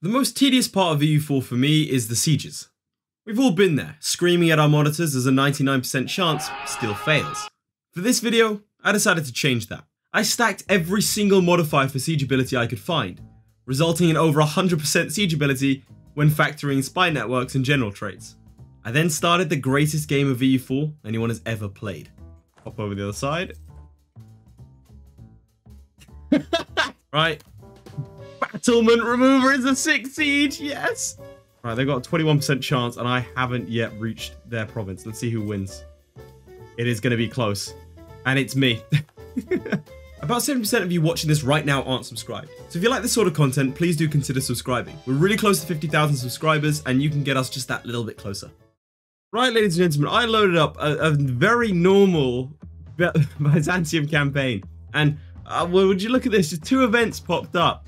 The most tedious part of EU4 for me is the sieges. We've all been there, screaming at our monitors as a 99% chance still fails. For this video, I decided to change that. I stacked every single modifier for siege ability I could find, resulting in over 100% siege ability when factoring spy networks and general traits. I then started the greatest game of EU4 anyone has ever played. Hop over the other side. Right. Battlement Remover is a 6 siege, yes! Right, they've got a 21% chance and I haven't yet reached their province. Let's see who wins. It is going to be close. And it's me. About 70% of you watching this right now aren't subscribed. So if you like this sort of content, please do consider subscribing. We're really close to 50,000 subscribers and you can get us just that little bit closer. Right, ladies and gentlemen, I loaded up a very normal Byzantium campaign. And well, would you look at this? Just 2 events popped up.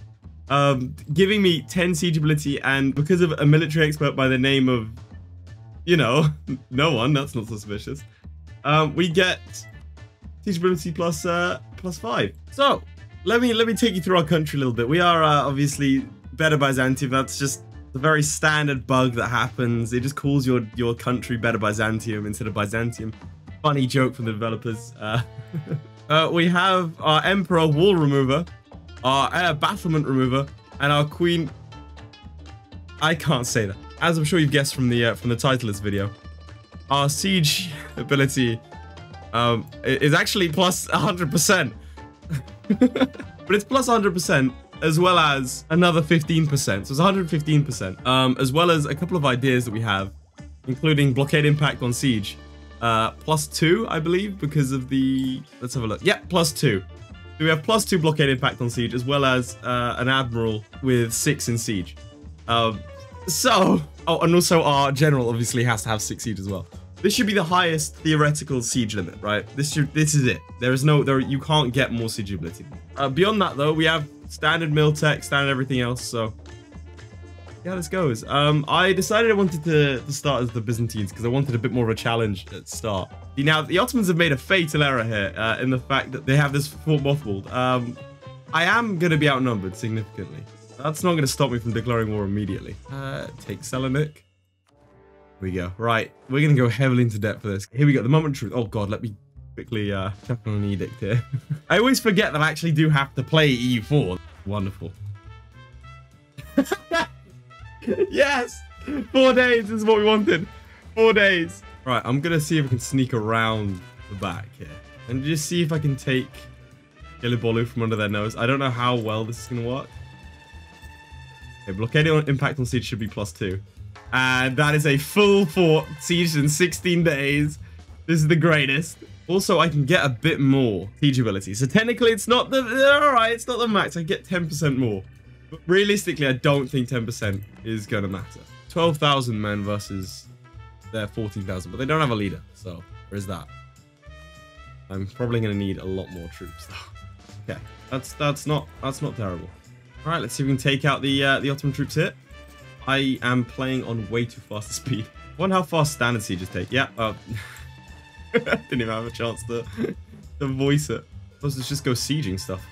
Giving me 10 siege ability, and because of a military expert by the name of, you know, no one, that's not suspicious, we get siege ability plus 5. So let me take you through our country a little bit. We are obviously better Byzantium. That's just a very standard bug that happens. It just calls your country better Byzantium instead of Byzantium. Funny joke from the developers. We have our Emperor Wall Remover, our Air Battlement Remover, and our Queen. I can't say that. As I'm sure you've guessed from the title of this video, our siege ability is actually plus 100%. But it's plus 100% as well as another 15%. So it's 115%. As well as a couple of ideas that we have, including blockade impact on siege. Plus 2, I believe, because of the... Let's have a look. Yeah, plus 2. So we have plus 2 blockade impact on siege, as well as an admiral with 6 in siege. Oh, and also our general obviously has to have 6 siege as well. This should be the highest theoretical siege limit, right? This is it. You can't get more siege ability. Beyond that, though, we have standard mil tech, standard everything else. So yeah, this goes. I decided I wanted to start as the Byzantines because I wanted a bit more of a challenge at the start. Now, the Ottomans have made a fatal error here in the fact that they have this fort mothballed. I am going to be outnumbered significantly. That's not going to stop me from declaring war immediately. Take Selanik. Here we go. Right, we're going to go heavily into debt for this. Here we go, the moment of truth. Oh god, let me quickly check on an edict here. I always forget that I actually do have to play EU4. Wonderful. Yes! 4 days is what we wanted. 4 days. Right, I'm gonna see if I can sneak around the back here and just see if I can take Gelibolu from under their nose. I don't know how well this is gonna work. Okay, blockade impact on siege should be plus 2. And that is a full fort siege in 16 days. This is the greatest. Also, I can get a bit more siege ability. So technically, it's not the... Alright, it's not the max. I get 10% more. But realistically, I don't think 10% is going to matter. 12,000 men versus their 14,000. But they don't have a leader. So there's that. I'm probably going to need a lot more troops, though. Okay, that's not terrible. All right, let's see if we can take out the Ottoman troops here. I am playing on way too fast a speed. I wonder how fast standard sieges take. Yeah, didn't even have a chance to voice it. Let's just go sieging stuff.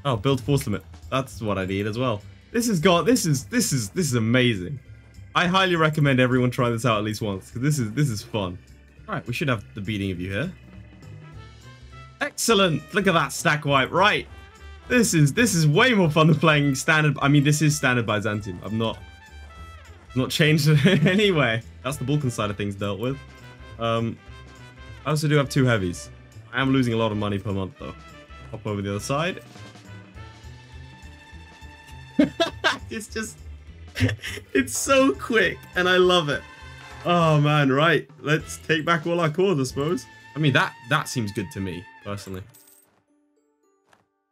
Oh, build force limit. That's what I need as well. This is amazing. I highly recommend everyone try this out at least once because this is fun. All right, we should have the beating of you here. Excellent. Look at that stack wipe. Right. This is way more fun than playing standard. I mean, this is standard Byzantium. I'm not changed it anyway. That's the Balkan side of things dealt with. I also do have 2 heavies. I am losing a lot of money per month though. Hop over the other side. It's so quick and I love it. Oh man, right. Let's take back all our cores, I suppose. I mean, that seems good to me, personally.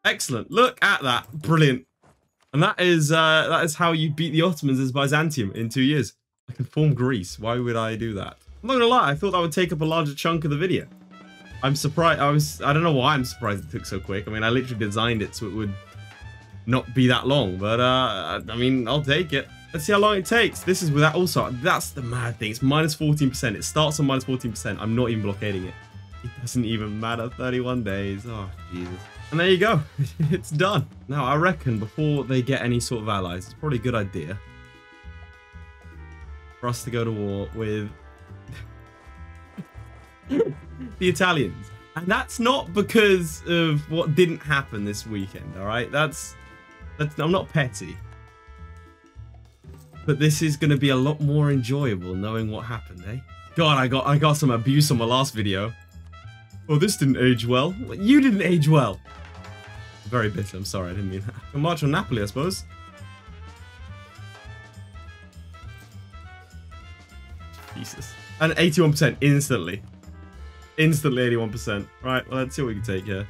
Excellent. Look at that. Brilliant. And that is how you beat the Ottomans as Byzantium in 2 years. I can form Greece. Why would I do that? I'm not gonna lie, I thought that would take up a larger chunk of the video. I'm surprised. I don't know why I'm surprised it took so quick. I mean, I literally designed it so it would not be that long, but I mean, I'll take it. Let's see how long it takes. This is without also, that's the mad thing. It's minus 14%. It starts on minus 14%. I'm not even blockading it. It doesn't even matter. 31 days. Oh, Jesus. And there you go. It's done. Now, I reckon before they get any sort of allies, it's probably a good idea for us to go to war with the Italians. And that's not because of what didn't happen this weekend, all right? I'm not petty. But this is going to be a lot more enjoyable knowing what happened, eh? God, I got some abuse on my last video. Oh, this didn't age well. You didn't age well. Very bitter. I'm sorry, I didn't mean that. We'll march on Napoli, I suppose. Jesus. And 81% instantly. Instantly 81%. Right, well, let's see what we can take here.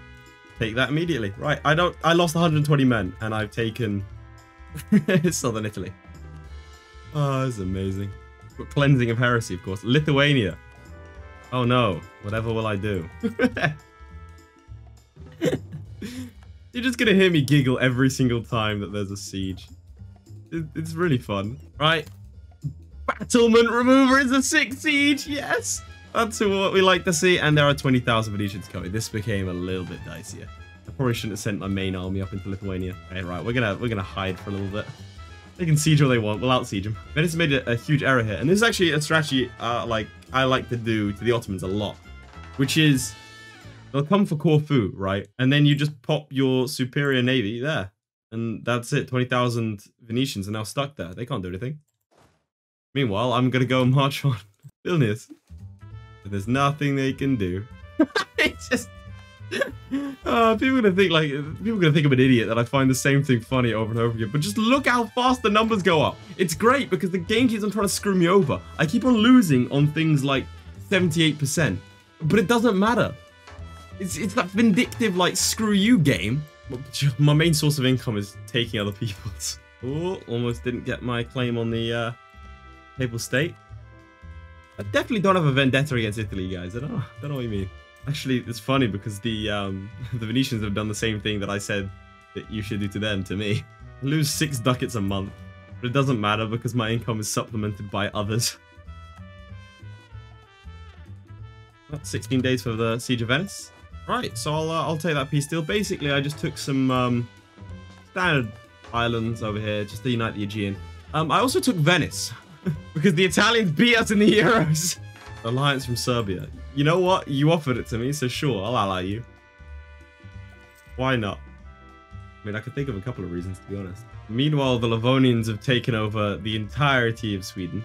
Take that immediately. Right, I lost 120 men, and I've taken Southern Italy. Oh, this is amazing. Got cleansing of heresy, of course. Lithuania. Oh no, whatever will I do? You're just gonna hear me giggle every single time that there's a siege. It's really fun. Right. Battlement remover is a 6th siege, yes! That's what we like to see, and there are 20,000 Venetians coming. This became a little bit dicier. I probably shouldn't have sent my main army up into Lithuania. Okay, right, we're gonna hide for a little bit. They can siege all they want. We'll out-siege them. Venice made a huge error here. And this is actually a strategy like I like to do to the Ottomans a lot. Which is, they'll come for Corfu, right? And then you just pop your superior navy there. And that's it. 20,000 Venetians are now stuck there. They can't do anything. Meanwhile, I'm going to go march on Vilnius. But there's nothing they can do. It's just... people are gonna think I'm an idiot that I find the same thing funny over and over again. But just look how fast the numbers go up. It's great because the game keeps on trying to screw me over. I keep on losing on things like 78%, but it doesn't matter. It's that vindictive like screw you game. My main source of income is taking other people's. Oh, almost didn't get my claim on the Papal State. I definitely don't have a vendetta against Italy, guys. I don't know what you mean. Actually, it's funny because the Venetians have done the same thing that I said that you should do to them, to me. I lose 6 ducats a month, but it doesn't matter because my income is supplemented by others. That's 16 days for the Siege of Venice. Right, so I'll take that peace deal. Basically, I just took some standard islands over here just to unite the Aegean. I also took Venice because the Italians beat us in the Euros. Alliance from Serbia. You know what? You offered it to me, so sure, I'll ally you. Why not? I mean, I could think of a couple of reasons, to be honest. Meanwhile, the Livonians have taken over the entirety of Sweden.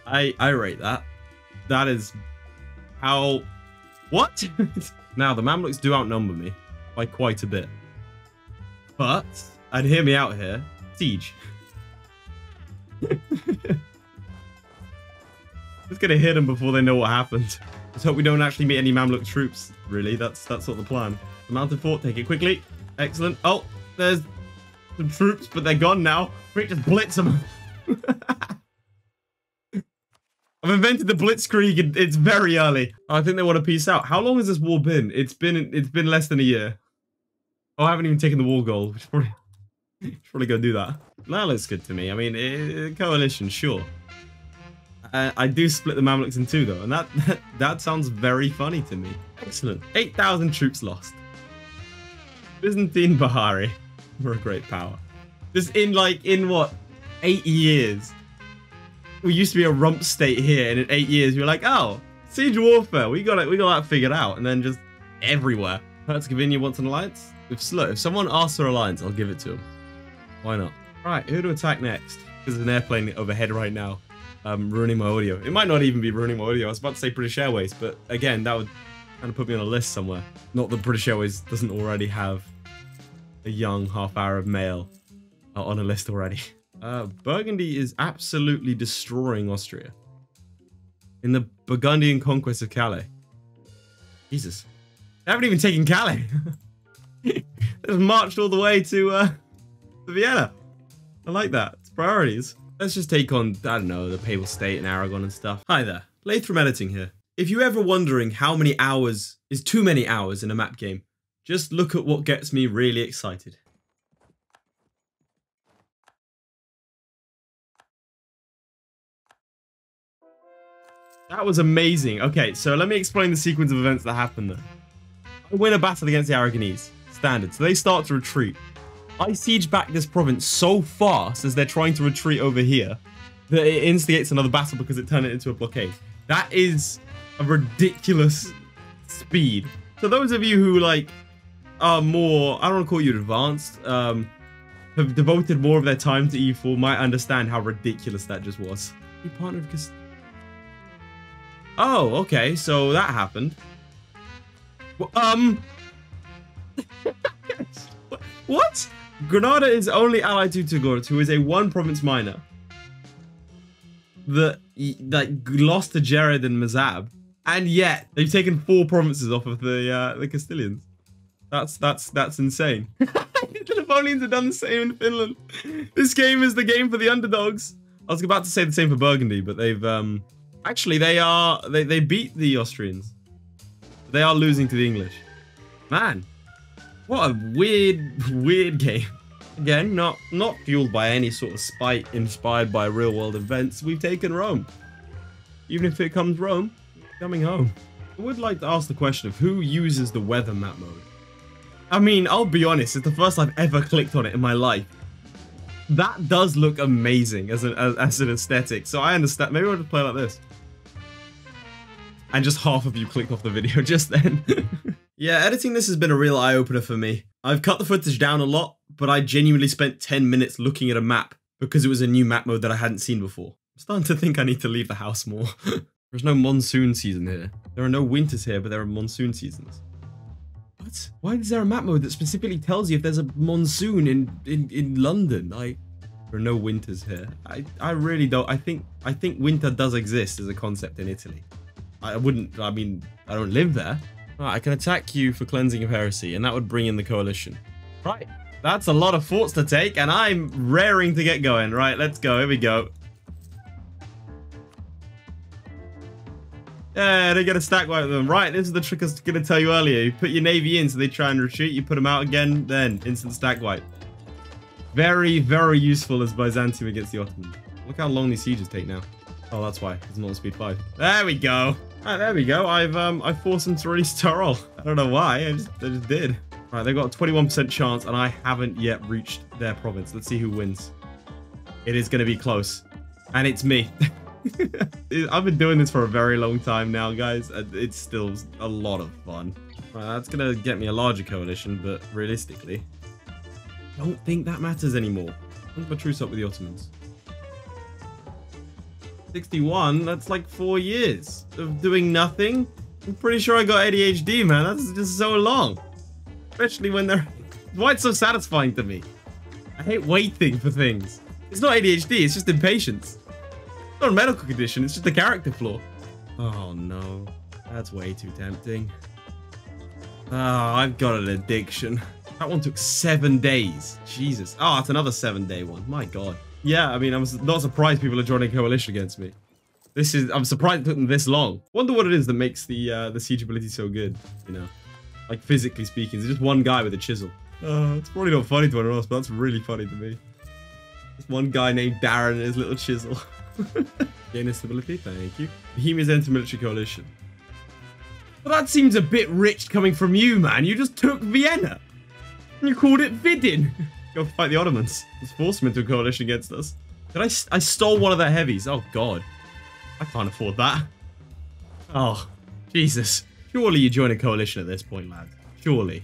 I rate that. That is how... What? Now, the Mamluks do outnumber me by quite a bit. But, and hear me out here, siege. Just gonna hit them before they know what happened. Let's hope we don't actually meet any Mamluk troops, really. That's sort of the plan. The mountain fort, take it quickly. Excellent. Oh, there's some troops, but they're gone now. Quick, just blitz them. I've invented the blitzkrieg. It's very early. I think they want to peace out. How long has this war been? It's been less than a year. Oh, I haven't even taken the war goal. Should probably go do that. That looks good to me. I mean, coalition, sure. I do split the Mamluks in two, though, and that sounds very funny to me. Excellent. 8,000 troops lost. Byzantine Bahari. We're a great power. Just in what, 8 years? We used to be a rump state here, and in 8 years, we were like, oh, siege warfare. We got that figured out, and then just everywhere. Herzegovina wants an alliance. If someone asks for alliance, I'll give it to them. Why not? Right, who to attack next? There's an airplane overhead right now. Ruining my audio. It might not even be ruining my audio. I was about to say British Airways, but again, that would kind of put me on a list somewhere. Not that British Airways doesn't already have a young half-Arab male on a list already. Burgundy is absolutely destroying Austria. In the Burgundian conquest of Calais. Jesus. They haven't even taken Calais. They've marched all the way to Vienna. I like that. It's priorities. Let's just take on, I don't know, the Papal State and Aragon and stuff. Hi there, Lathrop Editing here. If you're ever wondering how many hours is too many hours in a map game, just look at what gets me really excited. That was amazing. Okay, so let me explain the sequence of events that happened there. I win a battle against the Aragonese. Standard. So they start to retreat. I siege back this province so fast as they're trying to retreat over here that it instigates another battle because it turned it into a blockade. That is a ridiculous speed. So those of you who like are more, I don't want to call you advanced, have devoted more of their time to E4 might understand how ridiculous that just was. You partnered because... Oh, okay, so that happened. What? Granada is only allied to Togorsky, who is a one-province minor that lost to Jared and Mazab, and yet they've taken 4 provinces off of the Castilians. That's insane. The Napoleons have done the same in Finland. This game is the game for the underdogs. I was about to say the same for Burgundy, but they've actually they beat the Austrians. They are losing to the English. Man, what a weird game. Again, not fueled by any sort of spite inspired by real world events. We've taken Rome. Even if it comes Rome, it's coming home. I would like to ask the question of who uses the weather map mode. I mean, I'll be honest, it's the first I've ever clicked on it in my life. That does look amazing as an aesthetic, so I understand. Maybe I'll just play like this. And just half of you clicked off the video just then. Yeah, editing this has been a real eye-opener for me. I've cut the footage down a lot, but I genuinely spent 10 minutes looking at a map because it was a new map mode that I hadn't seen before. I'm starting to think I need to leave the house more. There's no monsoon season here. There are no winters here, but there are monsoon seasons. What? Why is there a map mode that specifically tells you if there's a monsoon in London? There are no winters here. I really don't. I think winter does exist as a concept in Italy. I mean, I don't live there. Right, I can attack you for cleansing of heresy, and that would bring in the coalition. Right. That's a lot of forts to take, and I'm raring to get going. Right, let's go. Here we go. Yeah, they get a stack wipe them. Right, this is the trick I was going to tell you earlier. You put your navy in so they try and retreat. You put them out again, then instant stack wipe. Very, very useful as Byzantium against the Ottomans. Look how long these sieges take now. Oh, that's why. It's not speed 5. There we go. Right, there we go. I've forced them to release Tyrol. I don't know why. I just did. Right, they've got a 21% chance, and I haven't yet reached their province. Let's see who wins. It is going to be close. And it's me. I've been doing this for a very long time now, guys. It's still a lot of fun. Right, that's going to get me a larger coalition, but realistically, I don't think that matters anymore. When's my truce up with the Ottomans? 61? That's like 4 years of doing nothing. I'm pretty sure I got ADHD, man. That's just so long. Especially when they're... Why it's so satisfying to me? I hate waiting for things. It's not ADHD, it's just impatience. It's not a medical condition, it's just a character flaw. Oh no. That's way too tempting. Oh, I've got an addiction. That one took 7 days. Jesus. Oh, it's another 7-day one. My god. Yeah, I mean, I'm not surprised people are joining a coalition against me. I'm surprised it took them this long. Wonder what it is that makes the siege ability so good, you know? Like, physically speaking, it's just one guy with a chisel. It's probably not funny to anyone else, but that's really funny to me. Just one guy named Darren and his little chisel. Gain instability, thank you. Bohemia's enter military coalition. Well, that seems a bit rich coming from you, man. You just took Vienna. And you called it Vidin. Go fight the Ottomans. Let's force them into a coalition against us. Did I stole one of their heavies? Oh, God. I can't afford that. Oh, Jesus. Surely you join a coalition at this point, lad. Surely.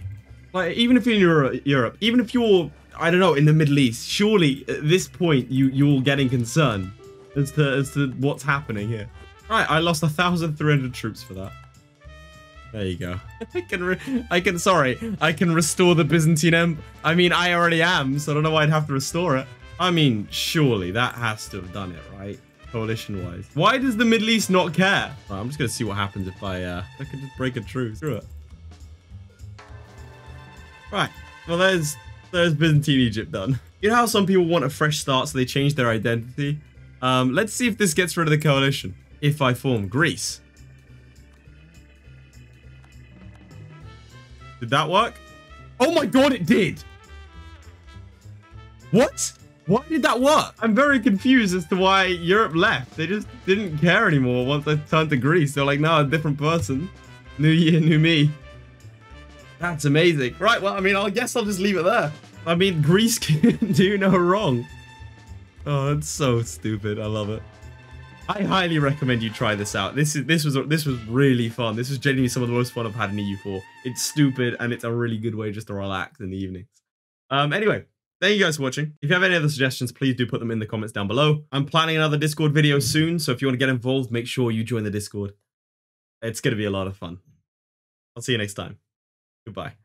Like, even if you're in Europe, even if you're, I don't know, in the Middle East, surely at this point you're getting concerned as to what's happening here. Right, I lost 1,300 troops for that. There you go. I can restore the Byzantine Empire. I mean, I already am, so I don't know why I'd have to restore it. I mean, surely that has to have done it, right? Coalition-wise. Why does the Middle East not care? Right, I'm just gonna see what happens if I can just break a truce. Screw it. Right. Well, there's Byzantine Egypt done. You know how some people want a fresh start, so they change their identity? Let's see if this gets rid of the coalition. If I form Greece. Did that work? Oh my god, it did! What? Why did that work? I'm very confused as to why Europe left. They just didn't care anymore once they turned to Greece. They're like, no, a different person. New year, new me. That's amazing. Right, well, I mean, I guess I'll just leave it there. I mean, Greece can do no wrong. Oh, it's so stupid. I love it. I highly recommend you try this out. This was really fun. This was genuinely some of the most fun I've had in EU4. It's stupid and it's a really good way just to relax in the evenings. Anyway, thank you guys for watching. If you have any other suggestions, please do put them in the comments down below. I'm planning another Discord video soon, so if you want to get involved, make sure you join the Discord. It's going to be a lot of fun. I'll see you next time. Goodbye.